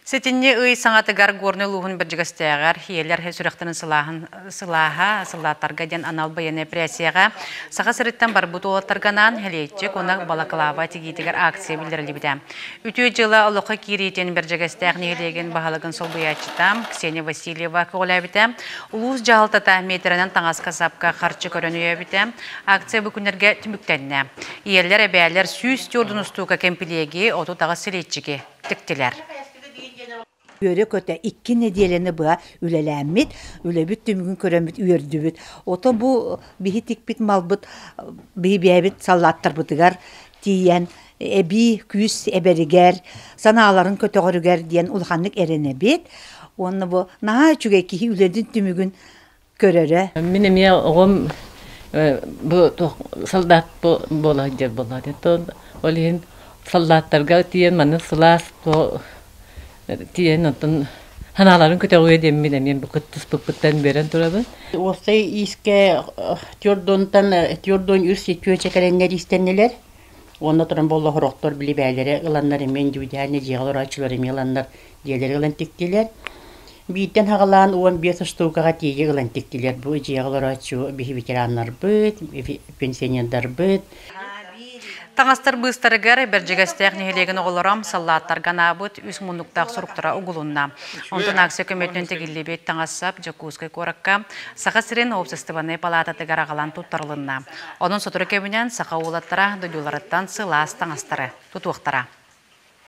Сетинне ый саңатыгар горны луғын біржігістеғар, елер сүріқтінің сылаға ден анал баяны пресияға, саға сырыттан барбут олаттарганан, хелетчек онақ балакалава тегейтігер акция білдірілі біді. Үтіе жылы ұлықы кирейтен біржігістеғ негелеген бағалығын сол бұячытам, Ксения Васильева көғыла біті, ұлуыз жағалтата метрінен таңас қасапқа қарчы көрінуе біті, акция бүкіндерге түміктенне. Елер әбәлер сүйіс тёрдың ұстуға кемпілеге, оту тағы селетчіге тіктілер. Öyle kötü 2 nedeleni bu ülelemmit, ülebit tümgün köremit üyerdübüt. Ota bu bihitik bit malbıt, bihibiyebit sallattır bıtıgar diyen, ebi küs eberiger, sanaların kötügörüger diyen ulhanlık erenebit. Onu bu naha çügeki üledin tümgün körere. Benim ya oğlum bu saldat bu bolacak boladı. Olin sallatlarga diyen manı sılas bu diyen ondan hanaların kötüye demeyeyim yani bu kıttan beren turabı. Olsay iske tiyordon ürsi köçekelenler istenneler. Onda turan bolla horoktor bili bәлері ыланнар мен жүдәне жигалар ачылар емеланнар диелер ылан тектилер. Биттен хагалан 15 штукага тиге ылан тектилер. Бу жигалар ачу бихи ветераннар бит, пенсионердар бит. Таңастар быстарыгар біржігістеғ негелеген оғыларам саллаттар ғанабыт үс мұндықтақ сұруқтыра ұғылынна. Онтын акция көметінен тегілебет таңасап жакузкай коракка сақа сирен опсыстыбаны палататыгар ағалан тұттарылынна. Оның сотыры көмінен сақа олаттара дұдюларыттан сылас таңастары тұтуқтара.